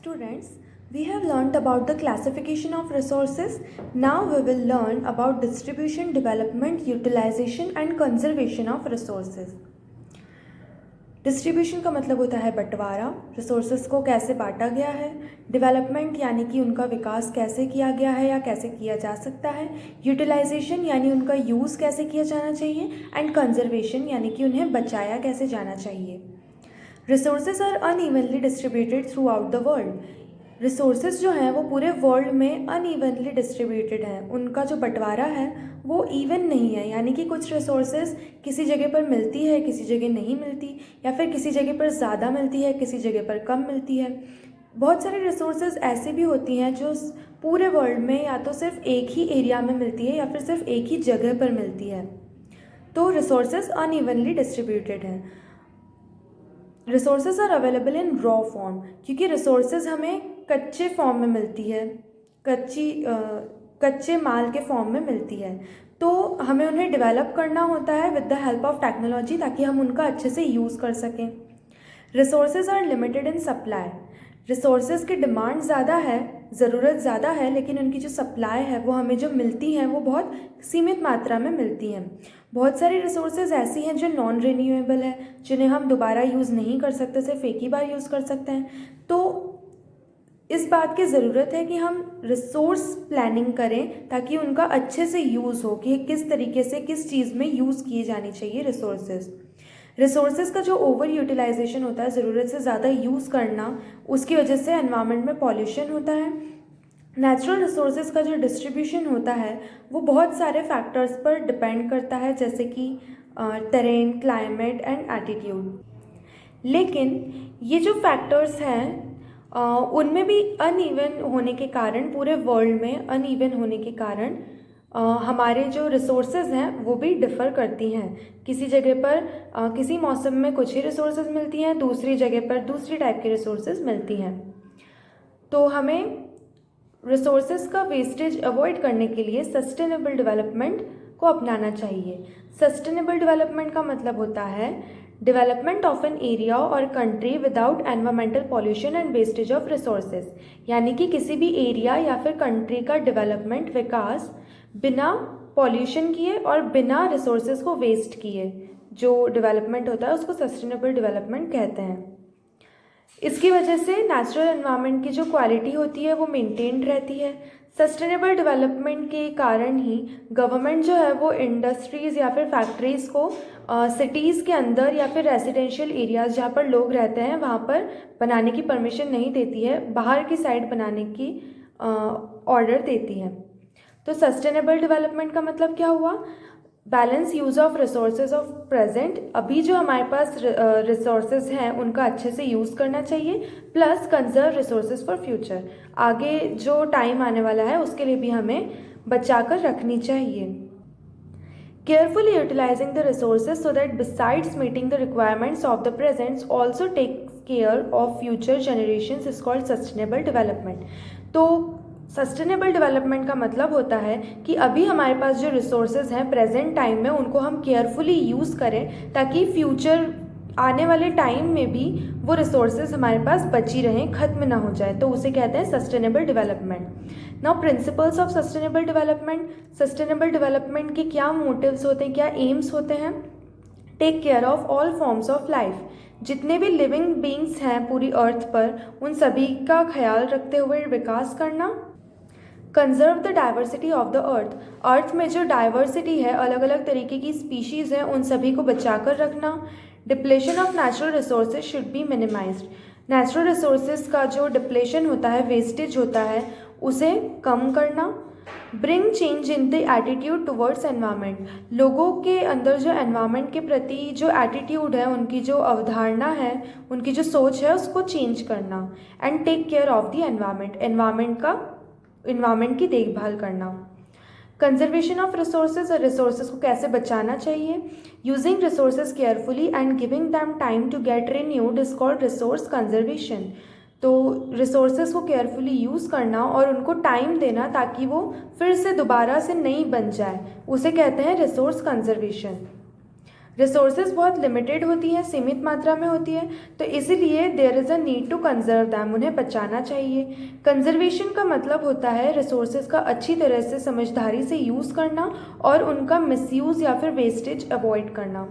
Students, we have learnt about the classification of resources. Now we will learn about distribution, development, utilization and conservation of resources. Distribution का मतलब होता है बंटवारा, resources को कैसे बांटा गया है, डेवलपमेंट यानी कि उनका विकास कैसे किया गया है या कैसे किया जा सकता है, यूटिलाइजेशन यानी उनका यूज़ कैसे किया जाना चाहिए एंड कंजर्वेशन यानी कि उन्हें बचाया कैसे जाना चाहिए. Resources are unevenly distributed throughout the world. Resources जो हैं वो पूरे वर्ल्ड में अनइवनली डिस्ट्रीब्यूटेड हैं. उनका जो बंटवारा है वो इवन नहीं है, यानी कि कुछ रिसोर्सेज किसी जगह पर मिलती है, किसी जगह नहीं मिलती, या फिर किसी जगह पर ज़्यादा मिलती है, किसी जगह पर कम मिलती है. बहुत सारे रिसोर्सेज ऐसे भी होती हैं जो पूरे वर्ल्ड में या तो सिर्फ एक ही एरिया में मिलती है या फिर सिर्फ एक ही जगह पर मिलती है. तो रिसोर्सेज अनइवनली डिस्ट्रीब्यूटेड हैं. Resources are available in raw form, क्योंकि रिसोर्सेज हमें कच्चे फॉर्म में मिलती है, कच्चे माल के फॉर्म में मिलती है. तो हमें उन्हें डेवलप करना होता है with the help of technology, ताकि हम उनका अच्छे से यूज़ कर सकें. Resources are limited in supply. Resources की डिमांड ज़्यादा है, ज़रूरत ज़्यादा है, लेकिन उनकी जो सप्लाई है वो हमें जो मिलती हैं वो बहुत सीमित मात्रा में मिलती हैं. बहुत सारी रिसोर्सेज ऐसी हैं जो नॉन रिन्यूएबल है, जिन्हें हम दोबारा यूज़ नहीं कर सकते, सिर्फ एक ही बार यूज़ कर सकते हैं. तो इस बात की ज़रूरत है कि हम रिसोर्स प्लानिंग करें ताकि उनका अच्छे से यूज़ हो, कि किस तरीके से किस चीज़ में यूज़ किए जानी चाहिए रिसोर्सेज. रिसोर्सेज का जो ओवर यूटिलाइजेशन होता है, ज़रूरत से ज़्यादा यूज़ करना, उसकी वजह से एनवायरनमेंट में पॉल्यूशन होता है. नेचुरल रिसोर्सेज का जो डिस्ट्रीब्यूशन होता है वो बहुत सारे फैक्टर्स पर डिपेंड करता है, जैसे कि टेरेन, क्लाइमेट एंड एटीट्यूड. लेकिन ये जो फैक्टर्स हैं उनमें भी अनइवन होने के कारण, पूरे वर्ल्ड में अनइवन होने के कारण हमारे जो रिसोर्सेज हैं वो भी डिफ़र करती हैं. किसी जगह पर किसी मौसम में कुछ ही रिसोर्सेज मिलती हैं, दूसरी जगह पर दूसरी टाइप की रिसोर्सेज मिलती हैं. तो हमें रिसोर्सेज का वेस्टेज अवॉइड करने के लिए सस्टेनेबल डेवलपमेंट को अपनाना चाहिए. सस्टेनेबल डेवलपमेंट का मतलब होता है डेवलपमेंट ऑफ एन एरिया और country without environmental pollution and wastage of resources. यानी कि किसी भी एरिया या फिर कंट्री का डेवलपमेंट, विकास बिना पॉल्यूशन किए और बिना रिसोर्सेज को वेस्ट किए जो डेवलपमेंट होता है उसको सस्टेनेबल डेवलपमेंट कहते हैं. इसकी वजह से नेचुरल एनवायरनमेंट की जो क्वालिटी होती है वो मेंटेन्ड रहती है. सस्टेनेबल डेवलपमेंट के कारण ही गवर्नमेंट जो है वो इंडस्ट्रीज़ या फिर फैक्ट्रीज़ को सिटीज़ के अंदर या फिर रेजिडेंशियल एरियाज़ जहाँ पर लोग रहते हैं वहाँ पर बनाने की परमिशन नहीं देती है, बाहर की साइड बनाने की ऑर्डर देती है. तो सस्टेनेबल डेवलपमेंट का मतलब क्या हुआ? Balance use of resources of present. अभी जो हमारे पास रिसोर्सेज हैं उनका अच्छे से यूज़ करना चाहिए, plus conserve resources for future. आगे जो टाइम आने वाला है उसके लिए भी हमें बचा कर रखनी चाहिए. Carefully utilising the resources so that besides meeting the requirements of the presents also takes care of future generations is called sustainable development. तो सस्टेनेबल डेवलपमेंट का मतलब होता है कि अभी हमारे पास जो रिसोर्सेज हैं प्रेजेंट टाइम में उनको हम केयरफुली यूज़ करें, ताकि फ्यूचर आने वाले टाइम में भी वो रिसोर्सेज हमारे पास बची रहें, ख़त्म ना हो जाए. तो उसे कहते हैं sustainable development. Now principles of sustainable development. Sustainable development के क्या मोटिव्स होते हैं, क्या एम्स होते हैं? Take care of all forms of life. जितने भी लिविंग बींग्स हैं पूरी अर्थ पर उन सभी का ख्याल रखते हुए विकास करना. Conserve the diversity of the earth. Earth में जो डाइवर्सिटी है, अलग अलग तरीके की स्पीशीज़ हैं, उन सभी को बचा कर रखना. Depletion of natural resources should be minimised. Natural resources का जो डिप्लेशन होता है, वेस्टेज होता है, उसे कम करना. Bring change in the attitude towards environment. लोगों के अंदर जो एनवायरनमेंट के प्रति जो एटीट्यूड है, उनकी जो अवधारणा है, उनकी जो सोच है, उसको चेंज करना. And take care of the environment. Environment की देखभाल करना. Conservation of resources. और रिसोर्सेज को कैसे बचाना चाहिए? Using resources carefully and giving them time to get renewed is called resource conservation. तो रिसोर्सेज को केयरफुली यूज़ करना और उनको टाइम देना ताकि वो फिर से दोबारा से नई बन जाए, उसे कहते हैं रिसोर्स कंजर्वेशन. रिसोर्सेज बहुत लिमिटेड होती हैं, सीमित मात्रा में होती है, तो इसीलिए there is a need to conserve them, उन्हें बचाना चाहिए। कंजर्वेशन का मतलब होता है रिसोर्सेज का अच्छी तरह से समझदारी से यूज़ करना और उनका मिसयूज़ या फिर वेस्टेज अवॉइड करना।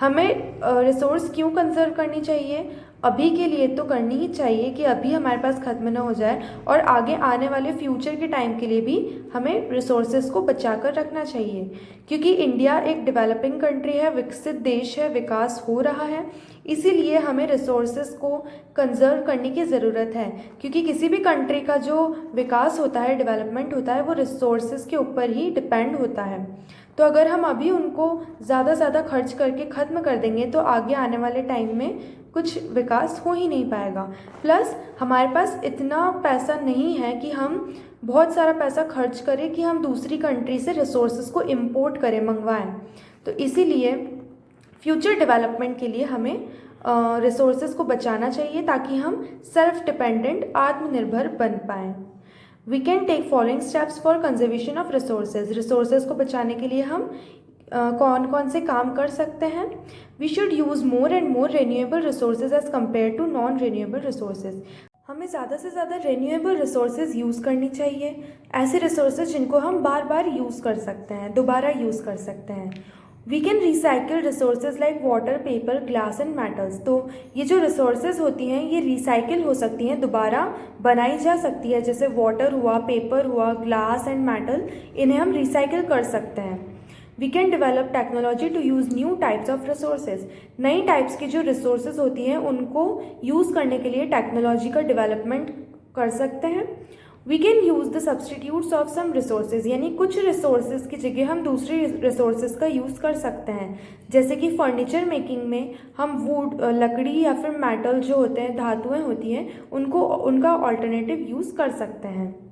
हमें रिसोर्स क्यों कंजर्व करनी चाहिए? अभी के लिए तो करनी ही चाहिए कि अभी हमारे पास ख़त्म ना हो जाए, और आगे आने वाले फ्यूचर के टाइम के लिए भी हमें रिसोर्सेज को बचा कर रखना चाहिए, क्योंकि इंडिया एक डेवलपिंग कंट्री है, विकसित देश है, विकास हो रहा है, इसीलिए हमें रिसोर्सेज को कंजर्व करने की ज़रूरत है, क्योंकि किसी भी कंट्री का जो विकास होता है, डेवलपमेंट होता है, वो रिसोर्सेज के ऊपर ही डिपेंड होता है। तो अगर हम अभी उनको ज़्यादा से ज़्यादा खर्च करके ख़त्म कर देंगे तो आगे आने वाले टाइम में कुछ विकास हो ही नहीं पाएगा। प्लस हमारे पास इतना पैसा नहीं है कि हम बहुत सारा पैसा खर्च करें कि हम दूसरी कंट्री से रिसोर्सेज को इम्पोर्ट करें, मंगवाएं। तो इसीलिए फ्यूचर डेवलपमेंट के लिए हमें रिसोर्सेज को बचाना चाहिए ताकि हम सेल्फ डिपेंडेंट, आत्मनिर्भर बन पाएँ। We can take following steps for conservation of resources. Resources को बचाने के लिए हम कौन कौन से काम कर सकते हैं? We should use more and more renewable resources as compare to non renewable resources. हमें ज़्यादा से ज़्यादा रिन्यूएबल रिसोर्सेज यूज़ करनी चाहिए, ऐसे रिसोर्सेज जिनको हम बार बार यूज़ कर सकते हैं, दोबारा यूज़ कर सकते हैं। We can recycle resources like water, paper, glass and metals. तो ये जो रिसोर्सेज होती हैं ये रिसाइकिल हो सकती हैं, दोबारा बनाई जा सकती है, जैसे वाटर हुआ, पेपर हुआ, ग्लास एंड मेटल, इन्हें हम रिसाइकिल कर सकते हैं। We can develop technology to use new types of resources. नई टाइप्स की जो रिसोर्सेज होती हैं उनको यूज़ करने के लिए टेक्नोलॉजी का डेवलपमेंट कर सकते हैं। We can use the substitutes of some resources, यानी कुछ रिसोर्सेज की जगह हम दूसरी रिसोर्सेज का यूज़ कर सकते हैं, जैसे कि फर्नीचर मेकिंग में हम वुड, लकड़ी या फिर मेटल जो होते हैं, धातुएं होती हैं, उनका ऑल्टरनेटिव यूज़ कर सकते हैं।